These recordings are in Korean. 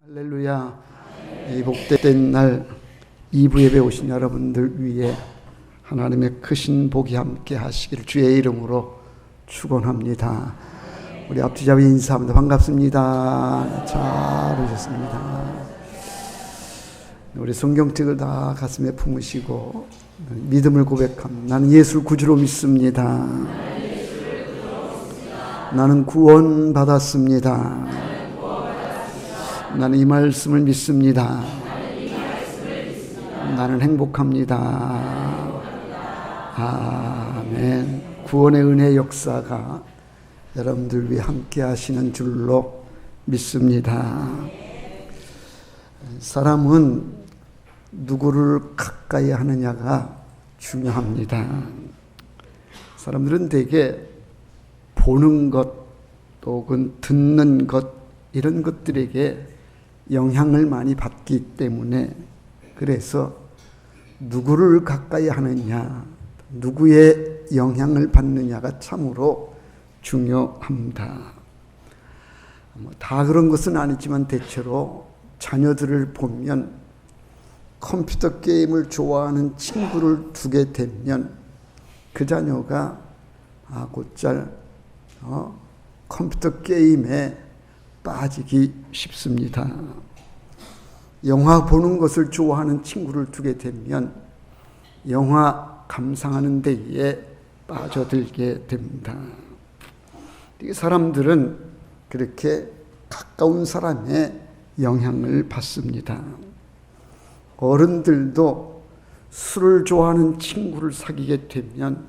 할렐루야. 이 복된 날 2부 예배 오신 여러분들 위해 하나님의 크신 복이 함께 하시길 주의 이름으로 축원합니다. 우리 앞뒤 잡이 인사합니다. 반갑습니다. 잘 오셨습니다. 우리 성경책을 다 가슴에 품으시고 믿음을 고백합니다. 나는 예수를 구주로 믿습니다. 나는 구원 받았습니다. 나는 이 말씀을 믿습니다. 나는 행복합니다. 아멘. 구원의 은혜 역사가 여러분들 위해 함께 하시는 줄로 믿습니다. 사람은 누구를 가까이 하느냐가 중요합니다. 사람들은 대개 보는 것 혹은 듣는 것 이런 것들에게 영향을 많이 받기 때문에 그래서 누구를 가까이 하느냐, 누구의 영향을 받느냐가 참으로 중요합니다. 다 그런 것은 아니지만 대체로 자녀들을 보면 컴퓨터 게임을 좋아하는 친구를 두게 되면 그 자녀가 곧잘 컴퓨터 게임에 빠지기 쉽습니다. 영화 보는 것을 좋아하는 친구를 두게 되면 영화 감상하는 데에 빠져들게 됩니다. 사람들은 그렇게 가까운 사람의 영향을 받습니다. 어른들도 술을 좋아하는 친구를 사귀게 되면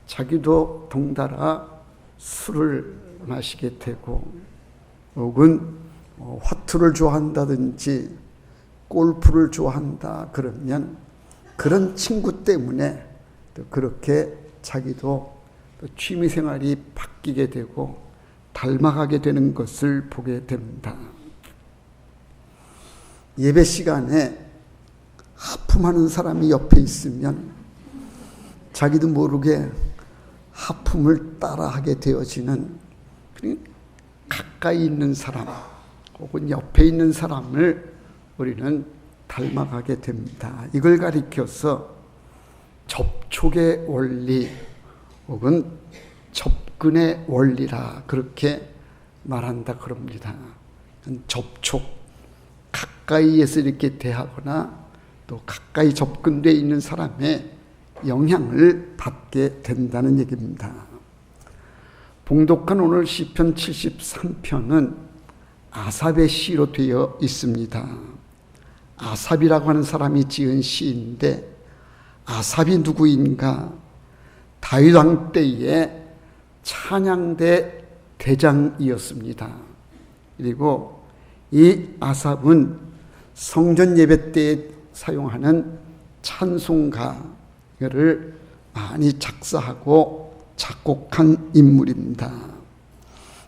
자기도 덩달아 술을 마시게 되고 혹은 화투를 좋아한다든지 골프를 좋아한다 그러면 그런 친구 때문에 또 그렇게 자기도 취미생활이 바뀌게 되고 닮아가게 되는 것을 보게 됩니다. 예배 시간에 하품하는 사람이 옆에 있으면 자기도 모르게 하품을 따라하게 되어지는 가까이 있는 사람 혹은 옆에 있는 사람을 우리는 닮아가게 됩니다. 이걸 가리켜서 접촉의 원리 혹은 접근의 원리라 그렇게 말한다 그럽니다. 접촉, 가까이에서 이렇게 대하거나 또 가까이 접근되어 있는 사람의 영향을 받게 된다는 얘기입니다. 봉독한 오늘 시편 73편은 아삽의 시로 되어 있습니다. 아삽이라고 하는 사람이 지은 시인데 아삽이 누구인가? 다윗 왕 때에 찬양대 대장이었습니다. 그리고 이 아삽은 성전 예배 때에 사용하는 찬송가를 많이 작사하고 작곡한 인물입니다.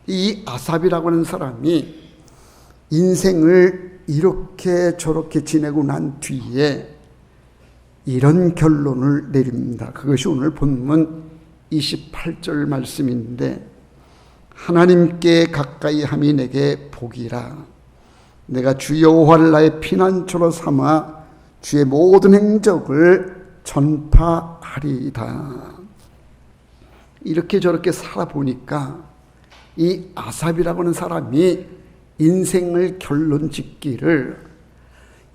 이 아삽이라고 하는 사람이 인생을 이렇게 저렇게 지내고 난 뒤에 이런 결론을 내립니다. 그것이 오늘 본문 28절 말씀인데 하나님께 가까이 함이 내게 복이라. 내가 주 여호와를 나의 피난처로 삼아 주의 모든 행적을 전파하리이다. 이렇게 저렇게 살아보니까 이 아삽이라고 하는 사람이 인생을 결론 짓기를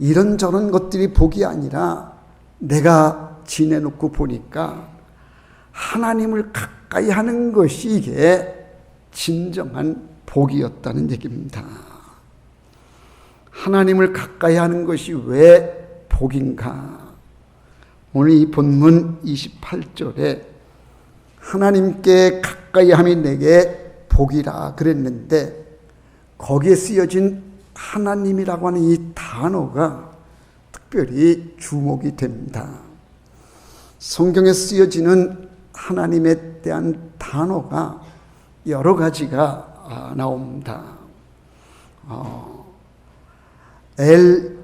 이런저런 것들이 복이 아니라 내가 지내놓고 보니까 하나님을 가까이 하는 것이 이게 진정한 복이었다는 얘기입니다. 하나님을 가까이 하는 것이 왜 복인가? 오늘 이 본문 28절에 하나님께 가까이 함이 내게 복이라 그랬는데 거기에 쓰여진 하나님이라고 하는 이 단어가 특별히 주목이 됩니다. 성경에 쓰여지는 하나님에 대한 단어가 여러 가지가 나옵니다. 엘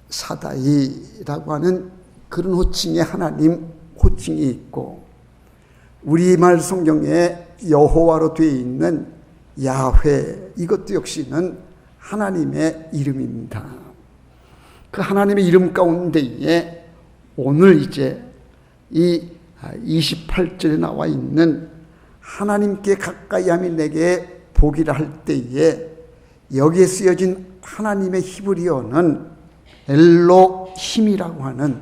사다이라고 하는 그런 호칭의 하나님 호칭이 있고 우리말 성경에 여호와로 되어 있는 야훼, 이것도 역시는 하나님의 이름입니다. 그 하나님의 이름 가운데에 오늘 이제 이 28절에 나와 있는 하나님께 가까이 함이 내게 복이라 할 때에 여기에 쓰여진 하나님의 히브리어는 엘로힘이라고 하는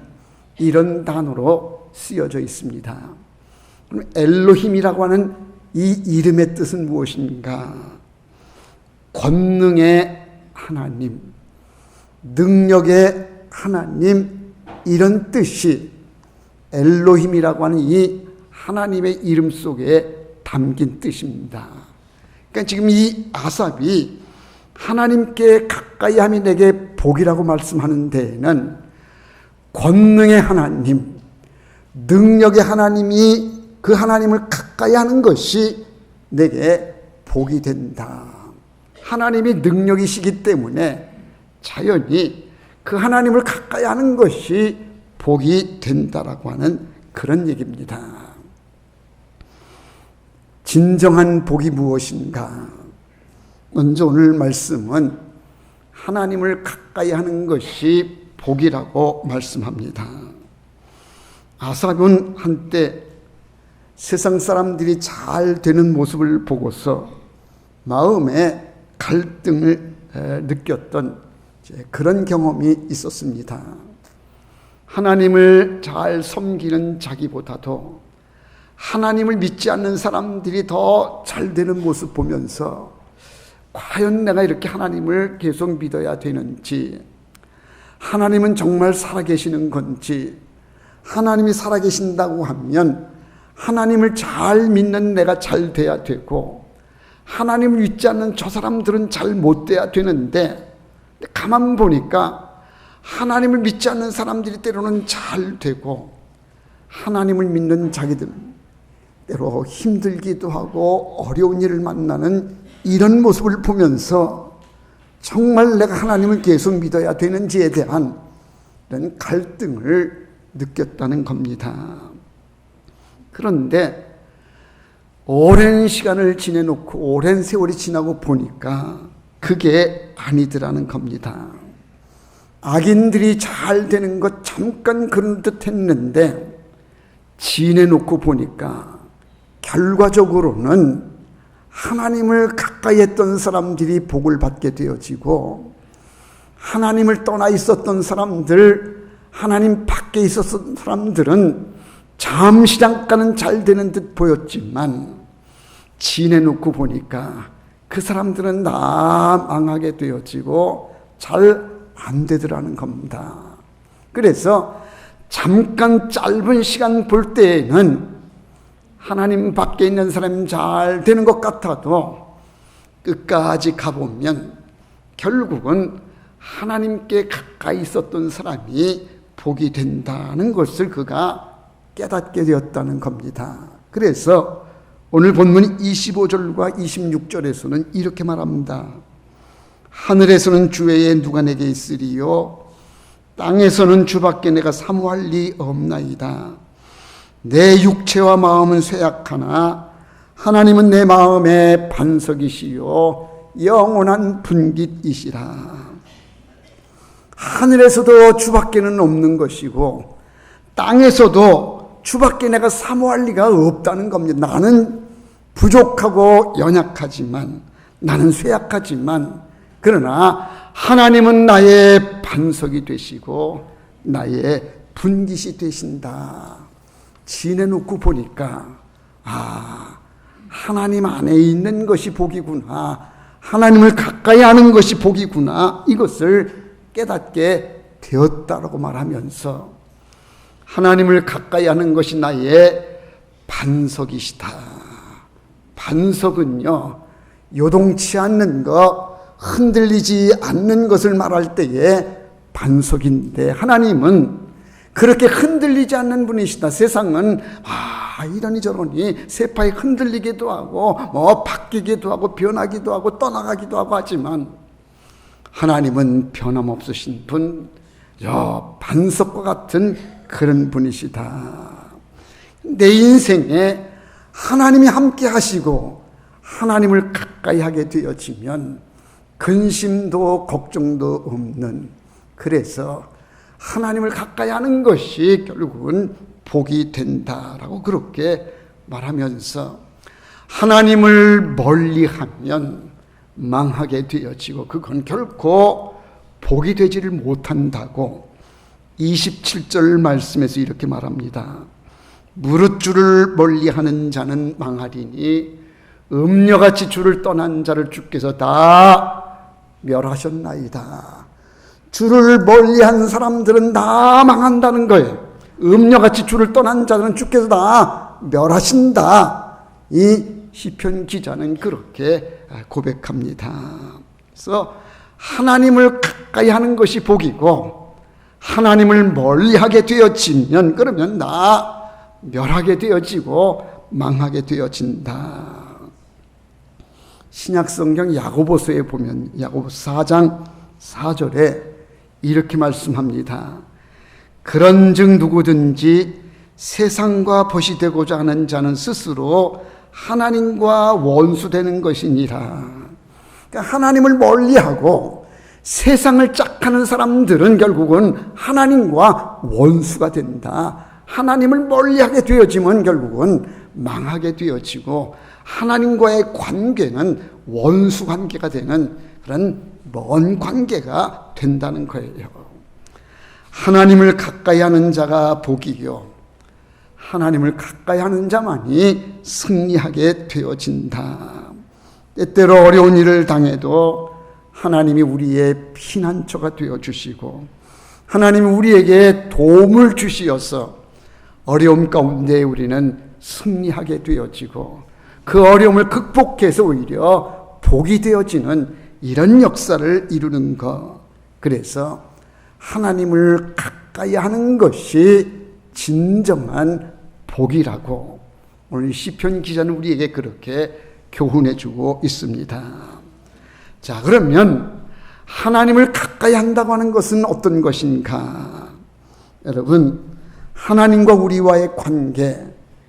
이런 단어로 쓰여져 있습니다. 그럼 엘로힘이라고 하는 이 이름의 뜻은 무엇인가? 권능의 하나님, 능력의 하나님, 이런 뜻이 엘로힘이라고 하는 이 하나님의 이름 속에 담긴 뜻입니다. 그러니까 지금 이 아삽이 하나님께 가까이 함이 내게 복이라고 말씀하는 데에는 권능의 하나님, 능력의 하나님이 그 하나님을 가까이 하는 것이 내게 복이 된다. 하나님이 능력이시기 때문에 자연히 그 하나님을 가까이 하는 것이 복이 된다라고 하는 그런 얘기입니다. 진정한 복이 무엇인가? 먼저 오늘 말씀은 하나님을 가까이 하는 것이 복이라고 말씀합니다. 아삽은 한때 세상 사람들이 잘 되는 모습을 보고서 마음에 갈등을 느꼈던 그런 경험이 있었습니다. 하나님을 잘 섬기는 자기보다도 하나님을 믿지 않는 사람들이 더 잘 되는 모습 보면서 과연 내가 이렇게 하나님을 계속 믿어야 되는지, 하나님은 정말 살아계시는 건지, 하나님이 살아계신다고 하면 하나님을 잘 믿는 내가 잘 돼야 되고 하나님을 믿지 않는 저 사람들은 잘 못 돼야 되는데, 가만 보니까 하나님을 믿지 않는 사람들이 때로는 잘 되고 하나님을 믿는 자기들 때로 힘들기도 하고 어려운 일을 만나는 이런 모습을 보면서 정말 내가 하나님을 계속 믿어야 되는지에 대한 이런 갈등을 느꼈다는 겁니다. 그런데 오랜 시간을 지내놓고 오랜 세월이 지나고 보니까 그게 아니더라는 겁니다. 악인들이 잘 되는 것 잠깐 그런 듯 했는데 지내놓고 보니까 결과적으로는 하나님을 가까이 했던 사람들이 복을 받게 되어지고, 하나님을 떠나 있었던 사람들, 하나님 밖에 있었던 사람들은 잠시 잠깐은 잘 되는 듯 보였지만 지내놓고 보니까 그 사람들은 다 망하게 되어지고 잘 안 되더라는 겁니다. 그래서 잠깐 짧은 시간 볼 때에는 하나님 밖에 있는 사람이 잘 되는 것 같아도 끝까지 가보면 결국은 하나님께 가까이 있었던 사람이 복이 된다는 것을 그가 깨닫게 되었다는 겁니다. 그래서 오늘 본문 25절과 26절에서는 이렇게 말합니다. 하늘에서는 주 외에 누가 내게 있으리요, 땅에서는 주밖에 내가 사모할 리 없나이다. 내 육체와 마음은 쇠약하나 하나님은 내 마음의 반석이시요 영원한 분깃이시라. 하늘에서도 주밖에는 없는 것이고 땅에서도 주밖에 내가 사모할 리가 없다는 겁니다. 나는 부족하고 연약하지만, 나는 쇠약하지만, 그러나 하나님은 나의 반석이 되시고 나의 분깃이 되신다. 지내놓고 보니까 하나님 안에 있는 것이 복이구나, 하나님을 가까이 하는 것이 복이구나, 이것을 깨닫게 되었다라고 말하면서 하나님을 가까이 하는 것이 나의 반석이시다. 반석은요, 요동치 않는 것, 흔들리지 않는 것을 말할 때에 반석인데, 하나님은 그렇게 흔들리지 않는 분이시다. 세상은 이러니 저러니 세파에 흔들리기도 하고 바뀌기도 하고 변하기도 하고 떠나가기도 하고 하지만 하나님은 변함없으신 분, 반석과 같은 그런 분이시다. 내 인생에 하나님이 함께 하시고 하나님을 가까이 하게 되어지면 근심도 걱정도 없는, 그래서 하나님을 가까이 하는 것이 결국은 복이 된다라고 그렇게 말하면서, 하나님을 멀리하면 망하게 되어지고 그건 결코 복이 되지를 못한다고 27절 말씀에서 이렇게 말합니다. 무릇 주를 멀리하는 자는 망하리니 음녀같이 주를 떠난 자를 주께서 다 멸하셨나이다. 주를 멀리한 사람들은 다 망한다는 거예요. 음녀같이 주를 떠난 자들은 주께서 다 멸하신다. 이 시편 기자는 그렇게 고백합니다. 그래서 하나님을 가까이 하는 것이 복이고, 하나님을 멀리하게 되어지면 그러면 다 멸하게 되어지고 망하게 되어진다. 신약성경 야고보서에 보면 야고보서 4장 4절에 이렇게 말씀합니다. 그런즉 누구든지 세상과 벗이 되고자 하는 자는 스스로 하나님과 원수되는 것이니라. 그러니까 하나님을 멀리하고 세상을 짝하는 사람들은 결국은 하나님과 원수가 된다. 하나님을 멀리하게 되어지면 결국은 망하게 되어지고, 하나님과의 관계는 원수 관계가 되는 그런 먼 관계가 된다는 거예요. 하나님을 가까이 하는 자가 복이요, 하나님을 가까이 하는 자만이 승리하게 되어진다. 때때로 어려운 일을 당해도 하나님이 우리의 피난처가 되어주시고, 하나님이 우리에게 도움을 주시어서 어려움 가운데 우리는 승리하게 되어지고, 그 어려움을 극복해서 오히려 복이 되어지는 이런 역사를 이루는 것. 그래서 하나님을 가까이 하는 것이 진정한 복이라고 오늘 시편 기자는 우리에게 그렇게 교훈해 주고 있습니다. 자, 그러면 하나님을 가까이 한다고 하는 것은 어떤 것인가? 여러분, 하나님과 우리와의 관계,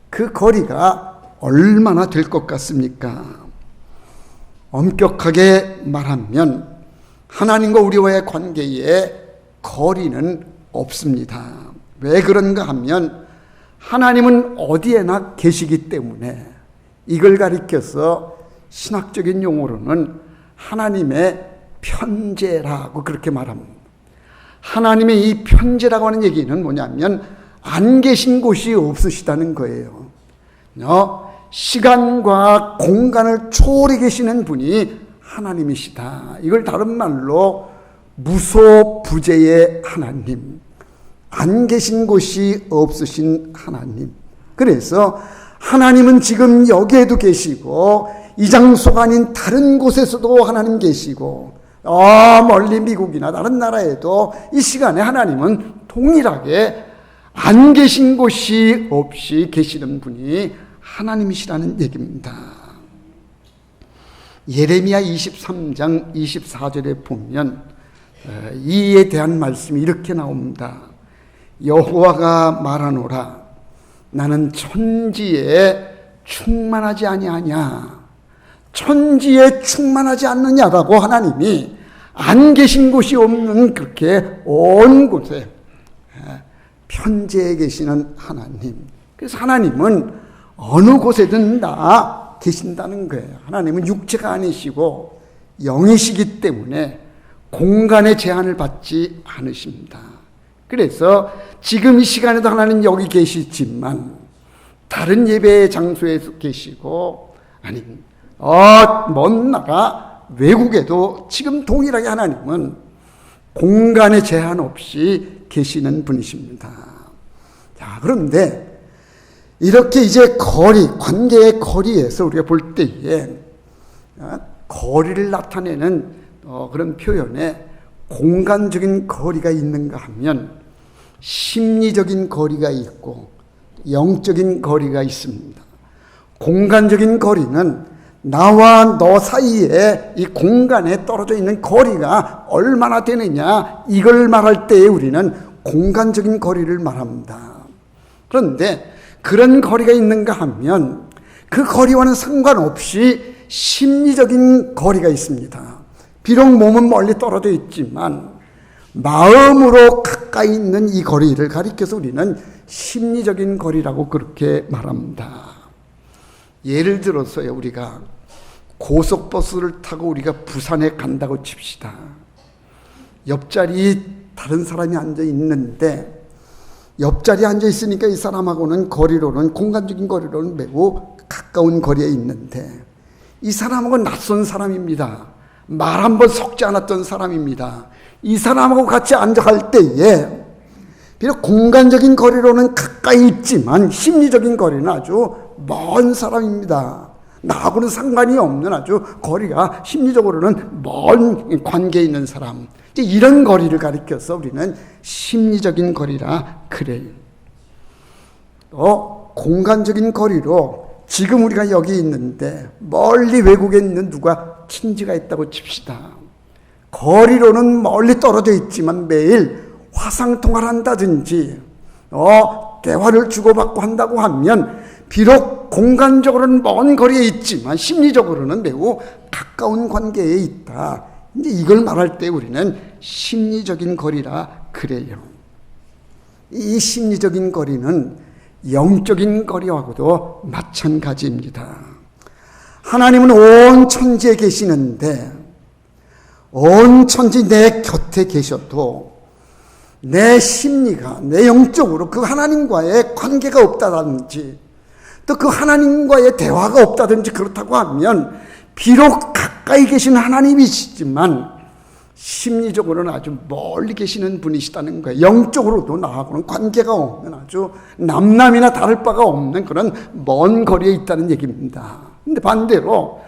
그 거리가 얼마나 될 것 같습니까? 엄격하게 말하면 하나님과 우리와의 관계에 거리는 없습니다. 왜 그런가 하면 하나님은 어디에나 계시기 때문에, 이걸 가리켜서 신학적인 용어로는 하나님의 편재라고 그렇게 말합니다. 하나님의 이 편재라고 하는 얘기는 뭐냐면 안 계신 곳이 없으시다는 거예요. 시간과 공간을 초월해 계시는 분이 하나님이시다. 이걸 다른 말로 무소부재의 하나님, 안 계신 곳이 없으신 하나님. 그래서 하나님은 지금 여기에도 계시고, 이 장소가 아닌 다른 곳에서도 하나님 계시고, 멀리 미국이나 다른 나라에도 이 시간에 하나님은 동일하게 안 계신 곳이 없이 계시는 분이 하나님이시라는 얘기입니다. 예레미야 23장 24절에 보면 이에 대한 말씀이 이렇게 나옵니다. 여호와가 말하노라, 나는 천지에 충만하지 아니하냐. 천지에 충만하지 않느냐라고 하나님이 안 계신 곳이 없는 그렇게 온 곳에 편재에 계시는 하나님. 그래서 하나님은 어느 곳에든 다 계신다는 거예요. 하나님은 육체가 아니시고 영이시기 때문에 공간의 제한을 받지 않으십니다. 그래서 지금 이 시간에도 하나님 여기 계시지만 다른 예배 장소에서 계시고, 아니면 먼 나라 외국에도 지금 동일하게 하나님은 공간의 제한 없이 계시는 분이십니다. 자, 그런데 이렇게 이제 관계의 거리에서 우리가 볼 때에 거리를 나타내는 그런 표현에 공간적인 거리가 있는가 하면 심리적인 거리가 있고 영적인 거리가 있습니다. 공간적인 거리는 나와 너 사이에 이 공간에 떨어져 있는 거리가 얼마나 되느냐, 이걸 말할 때에 우리는 공간적인 거리를 말합니다. 그런데 그런 거리가 있는가 하면 그 거리와는 상관없이 심리적인 거리가 있습니다. 비록 몸은 멀리 떨어져 있지만 마음으로 가까이 있는 이 거리를 가리켜서 우리는 심리적인 거리라고 그렇게 말합니다. 예를 들어서요, 우리가 고속버스를 타고 우리가 부산에 간다고 칩시다. 옆자리 다른 사람이 앉아 있는데 옆자리에 앉아 있으니까 이 사람하고는 거리로는, 공간적인 거리로는 매우 가까운 거리에 있는데 이 사람하고 낯선 사람입니다. 말 한 번 섞지 않았던 사람입니다. 이 사람하고 같이 앉아갈 때에 비록 공간적인 거리로는 가까이 있지만 심리적인 거리는 아주 먼 사람입니다. 나하고는 상관이 없는 아주 거리가 심리적으로는 먼 관계에 있는 사람. 이런 거리를 가리켜서 우리는 심리적인 거리라 그래요. 또 공간적인 거리로 지금 우리가 여기 있는데 멀리 외국에 있는 누가 친지가 있다고 칩시다. 거리로는 멀리 떨어져 있지만 매일 화상통화를 한다든지 대화를 주고받고 한다고 하면 비록 공간적으로는 먼 거리에 있지만 심리적으로는 매우 가까운 관계에 있다. 이제 이걸 말할 때 우리는 심리적인 거리라 그래요. 이 심리적인 거리는 영적인 거리하고도 마찬가지입니다. 하나님은 온 천지에 계시는데 온 천지 내 곁에 계셔도 내 심리가, 내 영적으로 그 하나님과의 관계가 없다든지 또 그 하나님과의 대화가 없다든지 그렇다고 하면 비록 가까이 계신 하나님이시지만 심리적으로는 아주 멀리 계시는 분이시다는 거예요. 영적으로도 나하고는 관계가 없는, 아주 남남이나 다를 바가 없는 그런 먼 거리에 있다는 얘기입니다. 근데 반대로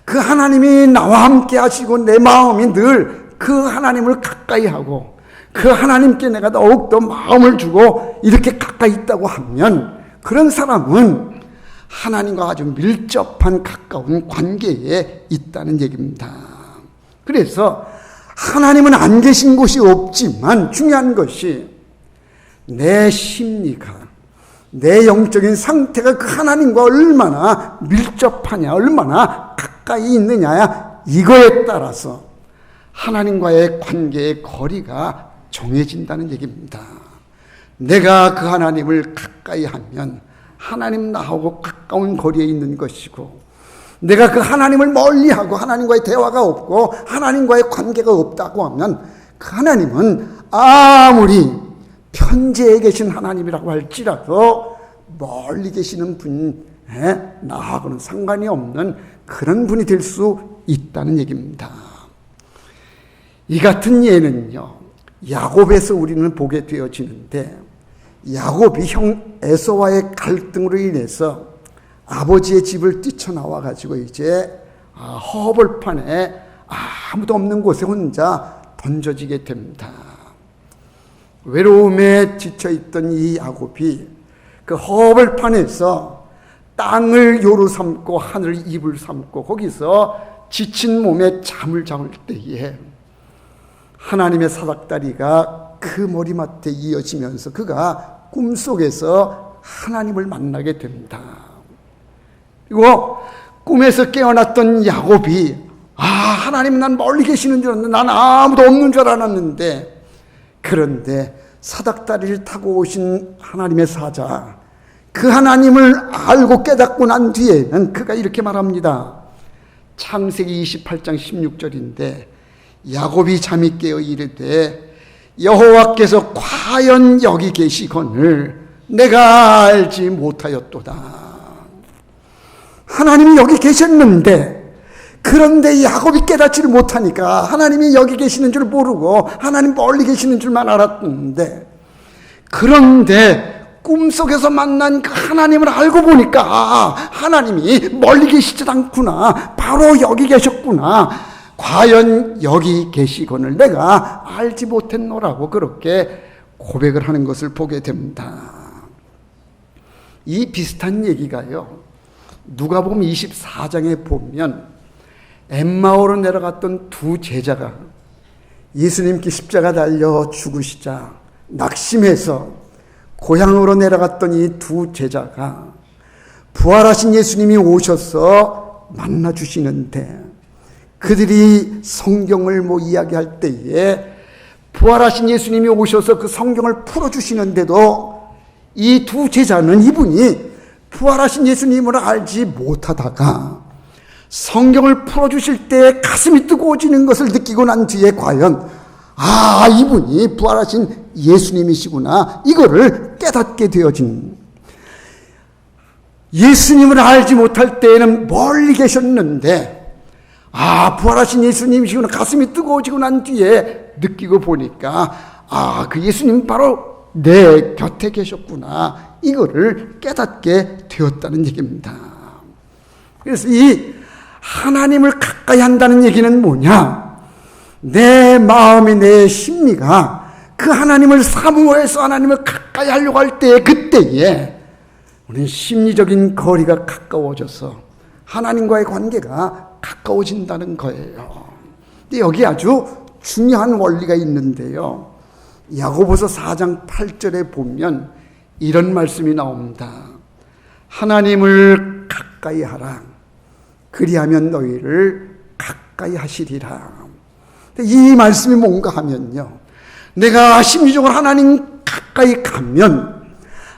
그 하나님이 나와 함께 하시고 내 마음이 늘 그 하나님을 가까이 하고 그 하나님께 내가 더욱더 마음을 주고 이렇게 가까이 있다고 하면 그런 사람은 하나님과 아주 밀접한 가까운 관계에 있다는 얘기입니다. 그래서 하나님은 안 계신 곳이 없지만 중요한 것이 내 심리가, 내 영적인 상태가 그 하나님과 얼마나 밀접하냐, 얼마나 가까이 있느냐, 이거에 따라서 하나님과의 관계의 거리가 정해진다는 얘기입니다. 내가 그 하나님을 가까이 하면 하나님 나하고 가까운 거리에 있는 것이고, 내가 그 하나님을 멀리하고 하나님과의 대화가 없고 하나님과의 관계가 없다고 하면 그 하나님은 아무리 편지에 계신 하나님이라고 할지라도 멀리 계시는 분, 나하고는 상관이 없는 그런 분이 될 수 있다는 얘기입니다. 이 같은 예는요, 야곱에서 우리는 보게 되어지는데, 야곱이 형 에서와의 갈등으로 인해서 아버지의 집을 뛰쳐나와 가지고 이제 허벌판에 아무도 없는 곳에 혼자 던져지게 됩니다. 외로움에 지쳐있던 이 야곱이 그 허벌판에서 땅을 요로 삼고 하늘을 이불 삼고 거기서 지친 몸에 잠을 잡을 때에 하나님의 사닥다리가 그 머리맡에 이어지면서 그가 꿈속에서 하나님을 만나게 됩니다. 그리고 꿈에서 깨어났던 야곱이 하나님 난 멀리 계시는 줄 알았는데, 난 아무도 없는 줄 알았는데, 그런데 사닥다리를 타고 오신 하나님의 사자, 그 하나님을 알고 깨닫고 난 뒤에는 그가 이렇게 말합니다. 창세기 28장 16절인데 야곱이 잠이 깨어 이르되 여호와께서 과연 여기 계시거늘 내가 알지 못하였도다. 하나님이 여기 계셨는데, 그런데 야곱이 깨닫지를 못하니까 하나님이 여기 계시는 줄 모르고 하나님 멀리 계시는 줄만 알았는데, 그런데 꿈속에서 만난 그 하나님을 알고 보니까 하나님이 멀리 계시지 않구나, 바로 여기 계셨구나, 과연 여기 계시거늘 내가 알지 못했노라고 그렇게 고백을 하는 것을 보게 됩니다. 이 비슷한 얘기가요, 누가복음 24장에 보면 엠마오로 내려갔던 두 제자가 예수님께 십자가 달려 죽으시자 낙심해서 고향으로 내려갔던 이 두 제자가 부활하신 예수님이 오셔서 만나 주시는데, 그들이 성경을 이야기할 때에 부활하신 예수님이 오셔서 그 성경을 풀어주시는데도 이 두 제자는 이분이 부활하신 예수님을 알지 못하다가 성경을 풀어주실 때 가슴이 뜨거워지는 것을 느끼고 난 뒤에 과연 이분이 부활하신 예수님이시구나, 이거를 깨닫게 되어진, 예수님을 알지 못할 때에는 멀리 계셨는데 부활하신 예수님이시구나, 가슴이 뜨거워지고 난 뒤에 느끼고 보니까 그 예수님 바로 내 곁에 계셨구나, 이거를 깨닫게 되었다는 얘기입니다. 그래서 이 하나님을 가까이 한다는 얘기는 뭐냐? 내 마음이, 내 심리가 그 하나님을 사모해서 하나님을 가까이 하려고 할 때, 그때에 우리는 심리적인 거리가 가까워져서 하나님과의 관계가 가까워진다는 거예요. 근데 여기 아주 중요한 원리가 있는데요. 야고보서 4장 8절에 보면 이런 말씀이 나옵니다. 하나님을 가까이 하라. 그리하면 너희를 가까이 하시리라. 이 말씀이 뭔가 하면요, 내가 심리적으로 하나님 가까이 가면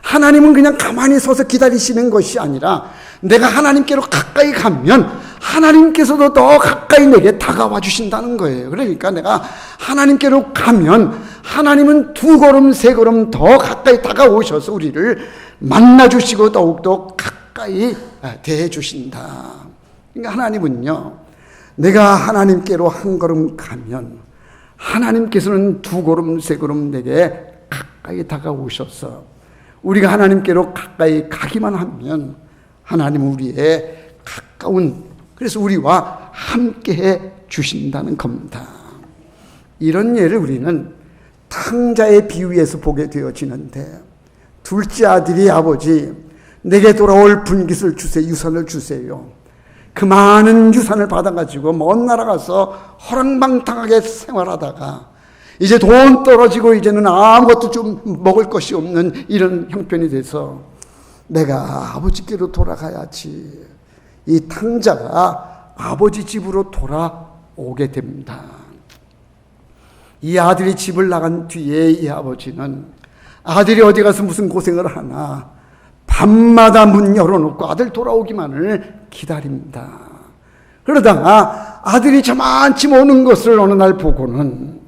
하나님은 그냥 가만히 서서 기다리시는 것이 아니라 내가 하나님께로 가까이 가면 하나님께서도 더 가까이 내게 다가와 주신다는 거예요. 그러니까 내가 하나님께로 가면 하나님은 2걸음 3걸음 더 가까이 다가오셔서 우리를 만나주시고 더욱더 가까이 대해주신다. 그러니까 하나님은요, 내가 하나님께로 1걸음 가면 하나님께서는 2걸음 3걸음 내게 가까이 다가오셔서 우리가 하나님께로 가까이 가기만 하면 하나님은 우리의 가까운, 그래서 우리와 함께해 주신다는 겁니다. 이런 예를 우리는 탕자의 비유에서 보게 되어지는데, 둘째 아들이 아버지 내게 돌아올 분깃을 주세요, 유산을 주세요. 그 많은 유산을 받아가지고 먼 나라 가서 허랑방탕하게 생활하다가 이제 돈 떨어지고 이제는 아무것도 좀 먹을 것이 없는 이런 형편이 돼서 내가 아버지께로 돌아가야지. 이 탕자가 아버지 집으로 돌아오게 됩니다. 이 아들이 집을 나간 뒤에 이 아버지는 아들이 어디 가서 무슨 고생을 하나 밤마다 문 열어놓고 아들 돌아오기만을 기다립니다. 그러다가 아들이 저만치 오는 것을 어느 날 보고는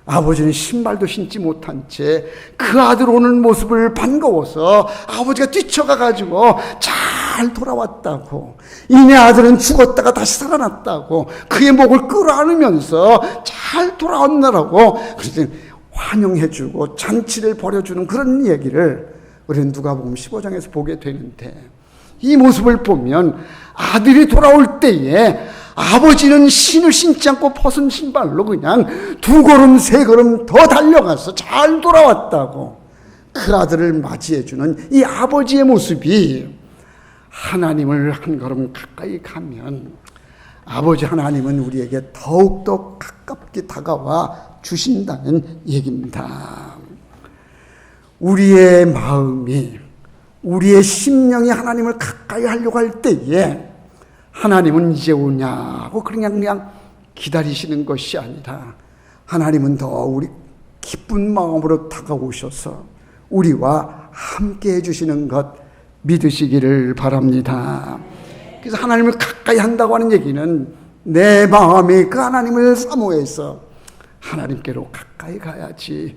아버지는 신발도 신지 못한 채 그 아들 오는 모습을 반가워서 아버지가 뛰쳐가가지고 잘 돌아왔다고, 이내 아들은 죽었다가 다시 살아났다고 그의 목을 끌어안으면서 잘 돌아왔나라고 그래서 환영해주고 잔치를 벌여주는 그런 얘기를 우리는 누가복음 15장에서 보게 되는데, 이 모습을 보면 아들이 돌아올 때에 아버지는 신을 신지 않고 벗은 신발로 그냥 2걸음 3걸음 더 달려가서 잘 돌아왔다고 그 아들을 맞이해주는 이 아버지의 모습이, 하나님을 1걸음 가까이 가면 아버지 하나님은 우리에게 더욱더 가깝게 다가와 주신다는 얘기입니다. 우리의 마음이, 우리의 심령이 하나님을 가까이 하려고 할 때에 하나님은 이제 오냐고 그냥 기다리시는 것이 아니라 하나님은 더 우리 기쁜 마음으로 다가오셔서 우리와 함께 해주시는 것 믿으시기를 바랍니다. 그래서 하나님을 가까이 한다고 하는 얘기는 내 마음이 그 하나님을 사모해서 하나님께로 가까이 가야지.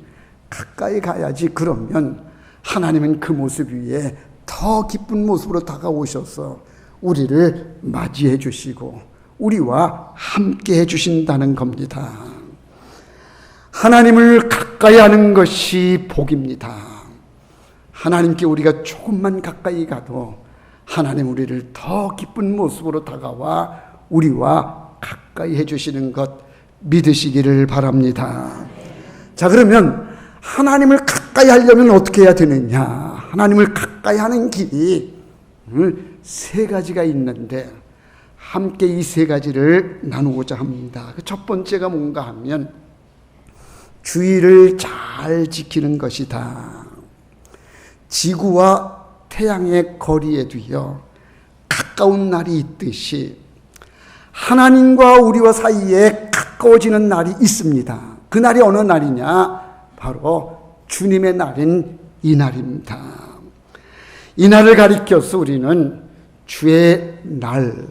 그러면 하나님은 그 모습 위에 더 기쁜 모습으로 다가오셔서 우리를 맞이해 주시고 우리와 함께 해 주신다는 겁니다. 하나님을 가까이 하는 것이 복입니다. 하나님께 우리가 조금만 가까이 가도 하나님 우리를 더 기쁜 모습으로 다가와 우리와 가까이 해주시는 것 믿으시기를 바랍니다. 자, 그러면 하나님을 가까이 하려면 어떻게 해야 되느냐? 하나님을 가까이 하는 길이 3가지가 있는데 함께 이 3가지를 나누고자 합니다. 그 첫 번째가 뭔가 하면 주의를 잘 지키는 것이다. 지구와 태양의 거리에도요 가까운 날이 있듯이 하나님과 우리와 사이에 가까워지는 날이 있습니다. 그 날이 어느 날이냐? 바로 주님의 날인 이 날입니다. 이 날을 가리켜서 우리는 주의 날,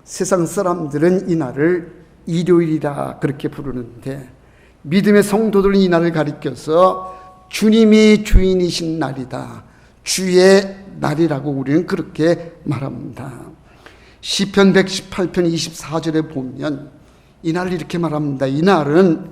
세상 사람들은 이 날을 일요일이라 그렇게 부르는데, 믿음의 성도들은 이 날을 가리켜서 주님이 주인이신 날이다, 주의 날이라고 우리는 그렇게 말합니다. 시편 118편 24절에 보면 이 날을 이렇게 말합니다. 이 날은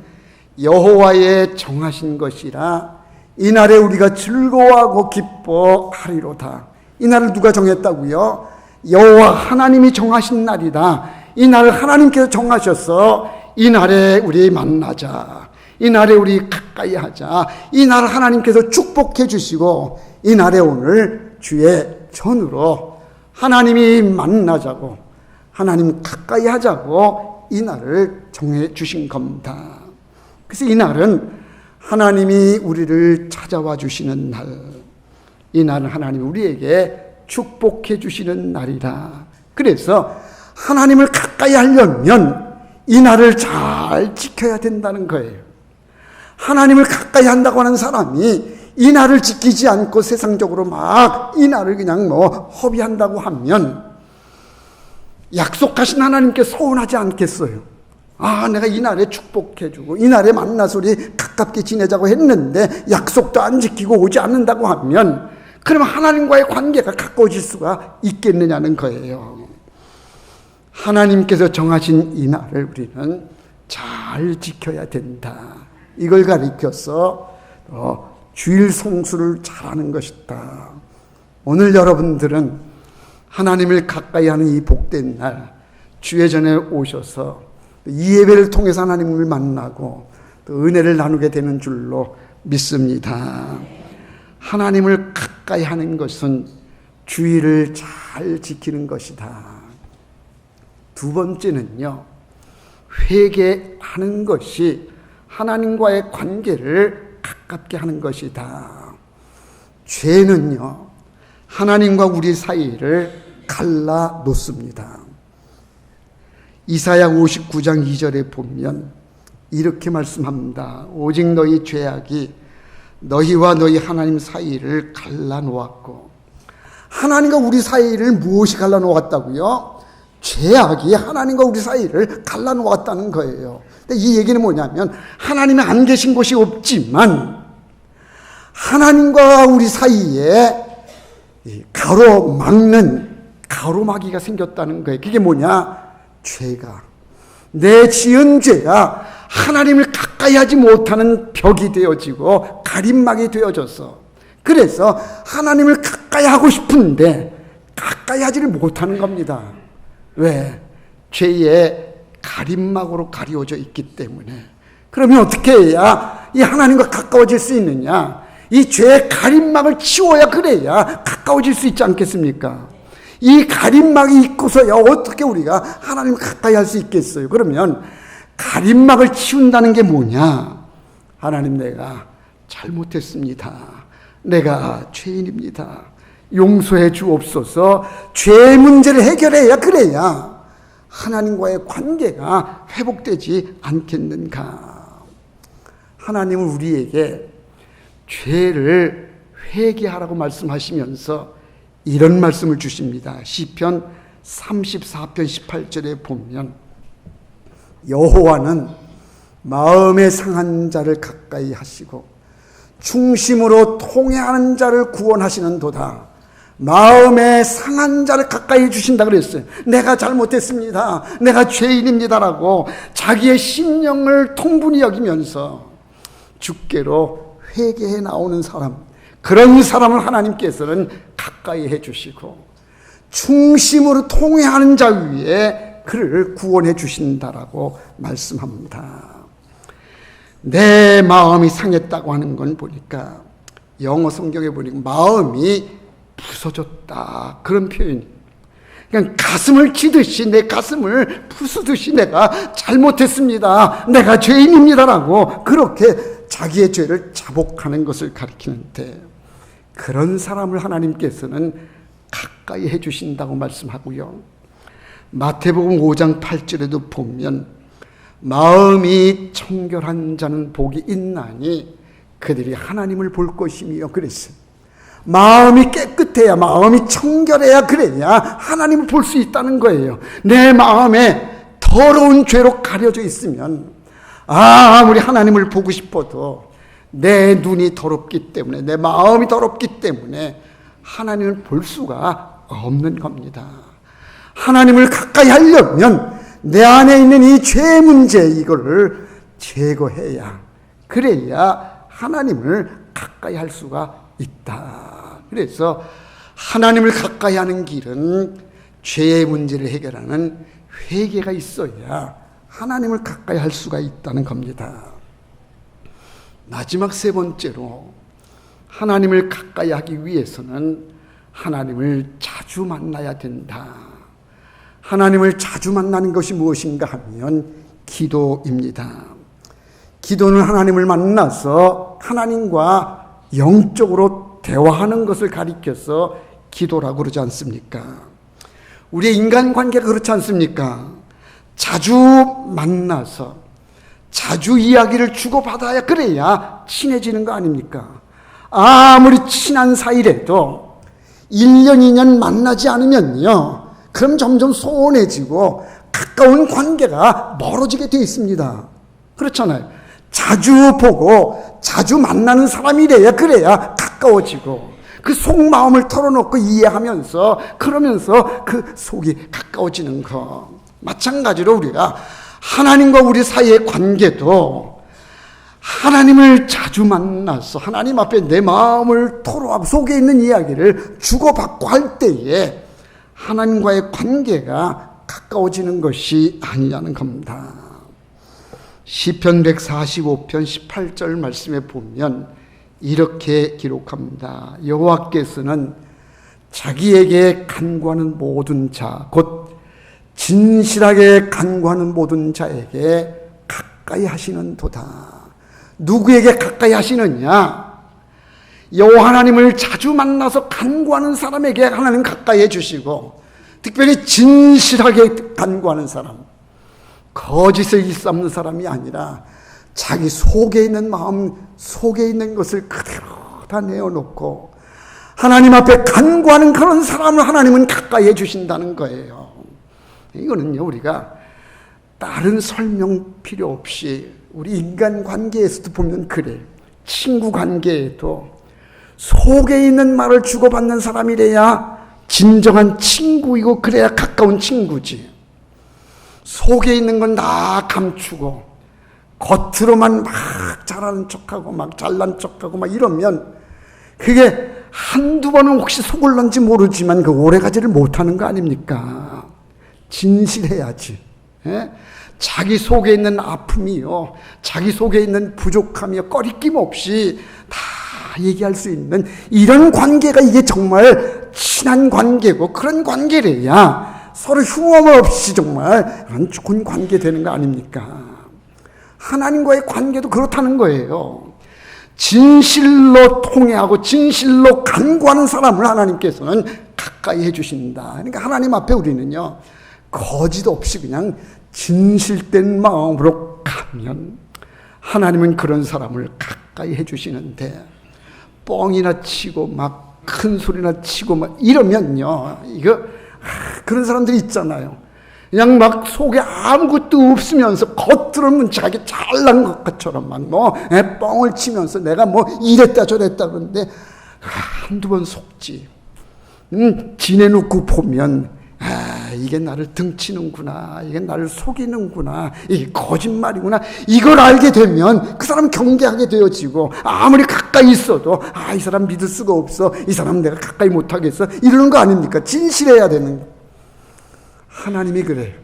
여호와의 정하신 것이라 이 날에 우리가 즐거워하고 기뻐하리로다. 이 날을 누가 정했다고요? 여호와 하나님이 정하신 날이다. 이 날을 하나님께서 정하셔서 이 날에 우리 만나자, 이 날에 우리 가까이 하자, 이 날을 하나님께서 축복해 주시고 이 날에 오늘 주의 전으로 하나님이 만나자고, 하나님 가까이 하자고 이 날을 정해 주신 겁니다. 그래서 이 날은 하나님이 우리를 찾아와 주시는 날, 이 날은 하나님이 우리에게 축복해 주시는 날이라. 그래서 하나님을 가까이 하려면 이 날을 잘 지켜야 된다는 거예요. 하나님을 가까이 한다고 하는 사람이 이 날을 지키지 않고 세상적으로 막 이 날을 그냥 허비한다고 하면 약속하신 하나님께 서운하지 않겠어요? 아, 내가 이 날에 축복해주고 이 날에 만나서 우리 가깝게 지내자고 했는데 약속도 안 지키고 오지 않는다고 하면 그러면 하나님과의 관계가 가까워질 수가 있겠느냐는 거예요. 하나님께서 정하신 이 날을 우리는 잘 지켜야 된다. 이걸 가리켜서 주일 성수를 잘하는 것이다. 오늘 여러분들은 하나님을 가까이 하는 이 복된 날, 주의 전에 오셔서 이 예배를 통해서 하나님을 만나고 또 은혜를 나누게 되는 줄로 믿습니다. 하나님을 가까이 하는 것은 주의를 잘 지키는 것이다. 두 번째는요, 회개하는 것이 하나님과의 관계를 가깝게 하는 것이다. 죄는요, 하나님과 우리 사이를 갈라 놓습니다. 이사야 59장 2절에 보면 이렇게 말씀합니다. 오직 너희 죄악이 너희와 너희 하나님 사이를 갈라 놓았고, 하나님과 우리 사이를 무엇이 갈라 놓았다고요? 죄악이 하나님과 우리 사이를 갈라 놓았다는 거예요. 근데 이 얘기는 뭐냐면 하나님이 안 계신 곳이 없지만 하나님과 우리 사이에 가로막는 가로막이가 생겼다는 거예요. 그게 뭐냐? 죄가, 내 지은 죄가 하나님을 가까이 하지 못하는 벽이 되어지고 가림막이 되어져서, 그래서 하나님을 가까이 하고 싶은데 가까이 하지를 못하는 겁니다. 왜? 죄의 가림막으로 가려져 있기 때문에. 그러면 어떻게 해야 이 하나님과 가까워질 수 있느냐? 이 죄의 가림막을 치워야, 그래야 가까워질 수 있지 않겠습니까? 이 가림막이 있고서야 어떻게 우리가 하나님을 가까이 할 수 있겠어요? 그러면 가림막을 치운다는 게 뭐냐? 하나님, 내가 잘못했습니다. 내가 죄인입니다. 용서해 주옵소서. 죄의 문제를 해결해야, 그래야 하나님과의 관계가 회복되지 않겠는가? 하나님은 우리에게 죄를 회개하라고 말씀하시면서 이런 말씀을 주십니다. 시편 34편 18절에 보면 여호와는 마음에 상한 자를 가까이 하시고 중심으로 통회하는 자를 구원하시는도다. 마음에 상한 자를 가까이 해주신다 그랬어요. 내가 잘못했습니다, 내가 죄인입니다라고 자기의 심령을 통분히 여기면서 주께로 회개해 나오는 사람, 그런 사람을 하나님께서는 가까이 해주시고 중심으로 통회하는 자 위에 그를 구원해 주신다라고 말씀합니다. 내 마음이 상했다고 하는 건 보니까 영어 성경에 보니까 마음이 부서졌다, 그런 표현이. 그냥 가슴을 치듯이, 내 가슴을 부수듯이 내가 잘못했습니다, 내가 죄인입니다라고 그렇게 자기의 죄를 자복하는 것을 가리키는데, 그런 사람을 하나님께서는 가까이 해주신다고 말씀하고요. 마태복음 5장 8절에도 보면 마음이 청결한 자는 복이 있나니 그들이 하나님을 볼 것이며 그랬어요. 마음이 깨끗해야, 마음이 청결해야, 그래야 하나님을 볼 수 있다는 거예요. 내 마음에 더러운 죄로 가려져 있으면 아무리 하나님을 보고 싶어도 내 눈이 더럽기 때문에, 내 마음이 더럽기 때문에 하나님을 볼 수가 없는 겁니다. 하나님을 가까이 하려면 내 안에 있는 이 죄 문제, 이거를 제거해야, 그래야 하나님을 가까이 할 수가 있다. 그래서 하나님을 가까이 하는 길은 죄의 문제를 해결하는 회개가 있어야 하나님을 가까이 할 수가 있다는 겁니다. 마지막 세 번째로, 하나님을 가까이 하기 위해서는 하나님을 자주 만나야 된다. 하나님을 자주 만나는 것이 무엇인가 하면 기도입니다. 기도는 하나님을 만나서 하나님과 영적으로 대화하는 것을 가리켜서 기도라고 그러지 않습니까? 우리의 인간관계가 그렇지 않습니까? 자주 만나서 자주 이야기를 주고받아야, 그래야 친해지는 거 아닙니까? 아무리 친한 사이라도 1년, 2년 만나지 않으면요, 그럼 점점 소원해지고 가까운 관계가 멀어지게 되어 있습니다. 그렇잖아요. 자주 보고 자주 만나는 사람이래야, 그래야 가까워지고 그 속마음을 털어놓고 이해하면서, 그러면서 그 속이 가까워지는 거. 마찬가지로 우리가 하나님과 우리 사이의 관계도 하나님을 자주 만나서 하나님 앞에 내 마음을 토로하고 속에 있는 이야기를 주고받고 할 때에 하나님과의 관계가 가까워지는 것이 아니냐는 겁니다. 시편 145편 18절 말씀에 보면 이렇게 기록합니다. 여호와께서는 자기에게 간구하는 모든 자, 곧 진실하게 간구하는 모든 자에게 가까이 하시는도다. 누구에게 가까이 하시느냐? 여호와 하나님을 자주 만나서 간구하는 사람에게 하나님 가까이 해주시고, 특별히 진실하게 간구하는 사람, 거짓을 일삼는 사람이 아니라 자기 속에 있는 마음, 속에 있는 것을 그대로 다 내어놓고 하나님 앞에 간구하는 그런 사람을 하나님은 가까이 해주신다는 거예요. 이거는요, 우리가 다른 설명 필요 없이 우리 인간관계에서도 보면 그래. 친구 관계에도 속에 있는 말을 주고받는 사람이래야 진정한 친구이고, 그래야 가까운 친구지. 속에 있는 건 다 감추고 겉으로만 막 잘하는 척하고 막 잘난 척하고 막 이러면 그게 한두 번은 혹시 속을런지 모르지만 그 오래가지를 못하는 거 아닙니까? 진실해야지. 예? 자기 속에 있는 아픔이요, 자기 속에 있는 부족함이요, 꺼리낌 없이 다 얘기할 수 있는 이런 관계가, 이게 정말 친한 관계고, 그런 관계래야 서로 흉험 없이 정말 그런 좋은 관계 되는 거 아닙니까? 하나님과의 관계도 그렇다는 거예요. 진실로 통회하고 진실로 간구하는 사람을 하나님께서는 가까이 해주신다. 그러니까 하나님 앞에 우리는요, 거짓 없이 그냥 진실된 마음으로 가면 하나님은 그런 사람을 가까이 해주시는데, 뻥이나 치고 막 큰 소리나 치고 막 이러면요, 이거 그런 사람들이 있잖아요. 그냥 막 속에 아무것도 없으면서 겉으로는 자기 잘난 것처럼 막 뻥을 치면서 내가 뭐 이랬다 저랬다 그러는데 한두 번 속지. 지내놓고 보면 이게 나를 등치는구나, 이게 나를 속이는구나, 이게 거짓말이구나, 이걸 알게 되면 그 사람 경계하게 되어지고, 아무리 가까이 있어도 이 사람 믿을 수가 없어, 이 사람 내가 가까이 못하겠어, 이러는 거 아닙니까? 진실해야 되는 거. 하나님이 그래요.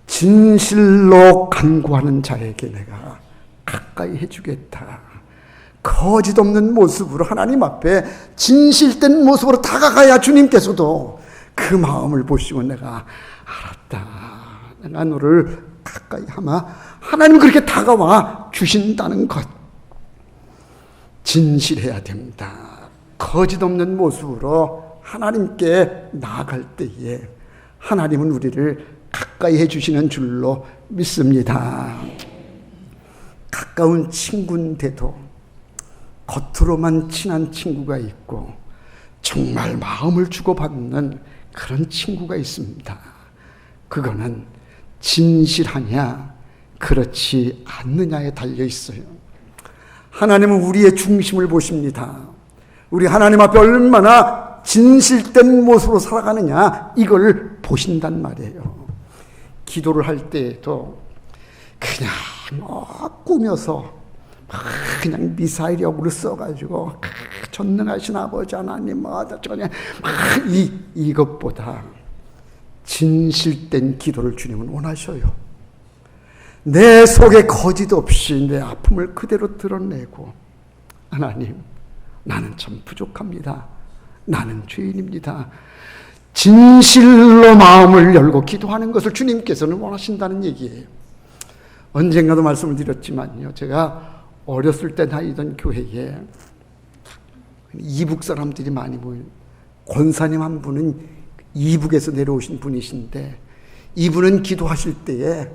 진실로 간구하는 자에게 내가 가까이 해주겠다. 거짓 없는 모습으로 하나님 앞에 진실된 모습으로 다가가야 주님께서도 그 마음을 보시고 내가 알았다, 내가 너를 가까이 하마, 하나님 그렇게 다가와 주신다는 것. 진실해야 됩니다. 거짓 없는 모습으로 하나님께 나아갈 때에 하나님은 우리를 가까이 해주시는 줄로 믿습니다. 가까운 친구인데도 겉으로만 친한 친구가 있고 정말 마음을 주고받는 그런 친구가 있습니다. 그거는 진실하냐 그렇지 않느냐에 달려 있어요. 하나님은 우리의 중심을 보십니다. 우리 하나님 앞에 얼마나 진실된 모습으로 살아가느냐 이걸 보신단 말이에요. 기도를 할 때에도 그냥 꾸며서 그냥 미사일력으로 써가지고 전능하신 아버지 하나님 이것보다 진실된 기도를 주님은 원하셔요. 내 속에 거짓 없이 내 아픔을 그대로 드러내고 하나님 나는 참 부족합니다. 나는 죄인입니다. 진실로 마음을 열고 기도하는 것을 주님께서는 원하신다는 얘기예요. 언젠가도 말씀을 드렸지만요. 제가 어렸을 때 다니던 교회에 이북 사람들이 많이 모여요. 권사님 한 분은 이북에서 내려오신 분이신데 이분은 기도하실 때에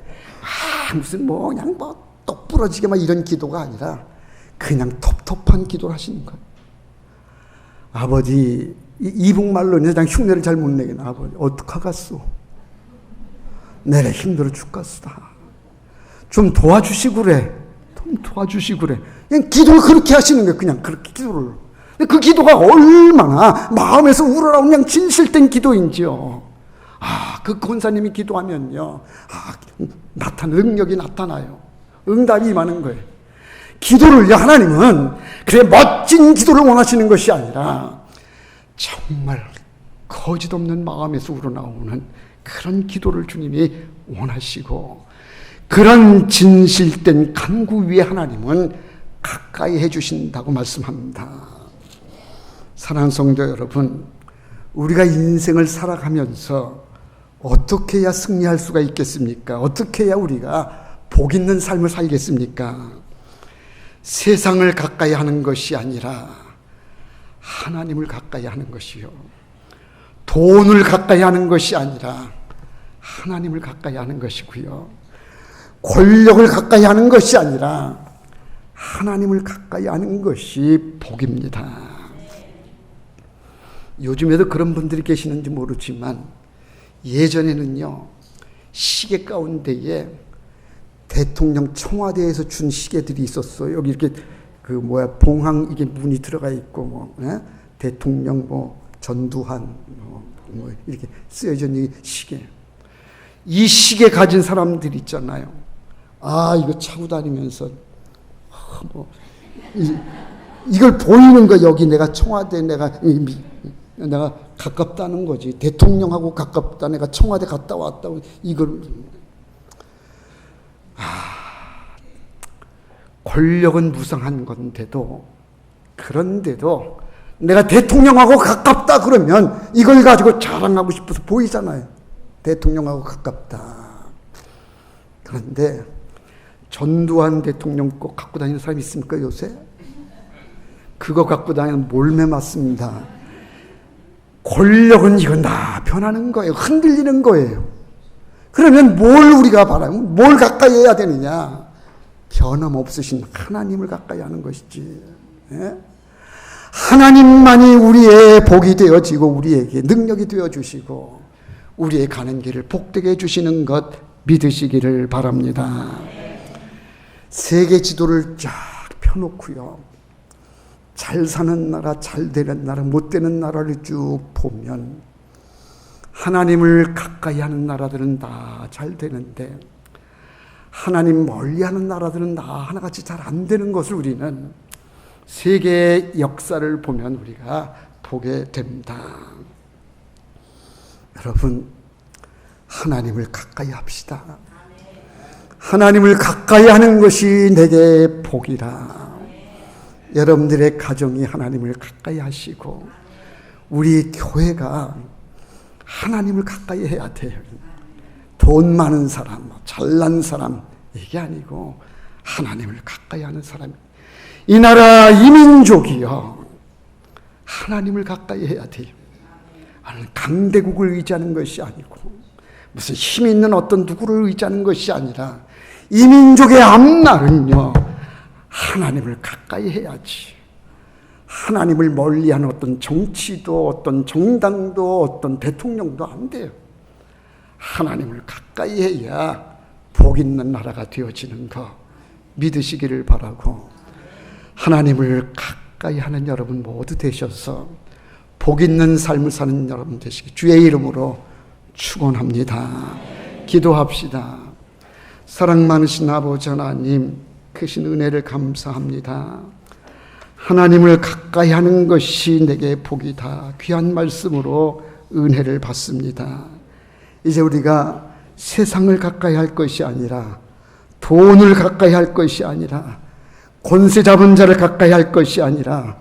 무슨 그냥 똑 부러지게 이런 기도가 아니라 그냥 텁텁한 기도를 하시는 거예요. 아버지, 이북말로는 그냥 흉내를 잘 못 내겠네. 아버지, 어떡하겠소? 내래 힘들어 죽겠다. 좀 도와주시구래. 좀 도와주시구래. 그냥 기도를 그렇게 하시는 거예요. 그냥 그렇게 기도를. 근데 그 기도가 얼마나 마음에서 우러나오는 그냥 진실된 기도인지요. 그 권사님이 기도하면요. 능력이 나타나요. 응답이 임하는 거예요. 기도를요, 하나님은 그래 멋진 기도를 원하시는 것이 아니라 정말 거짓 없는 마음에서 우러나오는 그런 기도를 주님이 원하시고 그런 진실된 간구 위에 하나님은 가까이 해주신다고 말씀합니다. 사랑하는 성도 여러분, 우리가 인생을 살아가면서 어떻게 해야 승리할 수가 있겠습니까? 어떻게 해야 우리가 복 있는 삶을 살겠습니까? 세상을 가까이 하는 것이 아니라 하나님을 가까이 하는 것이요. 돈을 가까이 하는 것이 아니라 하나님을 가까이 하는 것이고요. 권력을 가까이 하는 것이 아니라 하나님을 가까이 하는 것이 복입니다. 요즘에도 그런 분들이 계시는지 모르지만 예전에는요, 시계 가운데에 대통령 청와대에서 준 시계들이 있었어요. 여기 이렇게 봉황 이게 문이 들어가 있고 대통령 전두환 이렇게 쓰여져 있는 시계. 이 시계 가진 사람들 있잖아요. 이거 차고 다니면서 이걸 보이는 거. 여기 내가 청와대 내가 가깝다는 거지. 대통령하고 가깝다. 내가 청와대 갔다 왔다. 이걸 권력은 무상한 건데도 그런데도 내가 대통령하고 가깝다 그러면 이걸 가지고 자랑하고 싶어서 보이잖아요. 대통령하고 가깝다. 그런데 전두환 대통령 거 갖고 다니는 사람이 있습니까 요새? 그거 갖고 다니는 몰매 맞습니다. 권력은 이건 다 변하는 거예요. 흔들리는 거예요. 그러면 뭘 우리가 바라요? 뭘 가까이 해야 되느냐? 변함없으신 하나님을 가까이 하는 것이지. 하나님만이 우리의 복이 되어지고 우리에게 능력이 되어주시고 우리의 가는 길을 복되게 해주시는 것 믿으시기를 바랍니다. 세계 지도를 쫙 펴놓고요. 잘 사는 나라, 잘 되는 나라, 못 되는 나라를 쭉 보면 하나님을 가까이 하는 나라들은 다 잘 되는데 하나님 멀리하는 나라들은 다 하나같이 잘 안 되는 것을 우리는 세계의 역사를 보면 우리가 보게 됩니다. 여러분, 하나님을 가까이 합시다. 하나님을 가까이 하는 것이 내게 복이라. 여러분들의 가정이 하나님을 가까이 하시고 우리 교회가 하나님을 가까이 해야 돼요. 돈 많은 사람, 잘난 사람 이게 아니고 하나님을 가까이 하는 사람. 이 나라 이 민족이요 하나님을 가까이 해야 돼요. 강대국을 의지하는 것이 아니고 무슨 힘 있는 어떤 누구를 의지하는 것이 아니라 이 민족의 앞날은요, 하나님을 가까이 해야지. 하나님을 멀리하는 어떤 정치도 어떤 정당도 어떤 대통령도 안 돼요. 하나님을 가까이 해야 복 있는 나라가 되어지는 거 믿으시기를 바라고, 하나님을 가까이 하는 여러분 모두 되셔서 복 있는 삶을 사는 여러분 되시기 주의 이름으로 축원합니다. 기도합시다. 사랑 많으신 아버지 하나님, 크신 은혜를 감사합니다. 하나님을 가까이 하는 것이 내게 복이다. 귀한 말씀으로 은혜를 받습니다. 이제 우리가 세상을 가까이 할 것이 아니라, 돈을 가까이 할 것이 아니라, 권세 잡은 자를 가까이 할 것이 아니라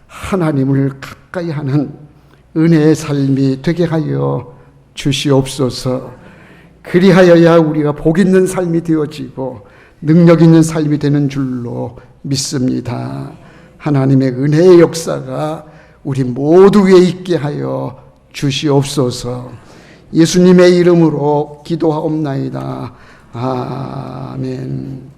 하나님을 가까이 하는 은혜의 삶이 되게 하여 주시옵소서. 그리하여야 우리가 복 있는 삶이 되어지고 능력 있는 삶이 되는 줄로 믿습니다. 하나님의 은혜의 역사가 우리 모두 위에 있게 하여 주시옵소서. 예수님의 이름으로 기도하옵나이다. 아멘.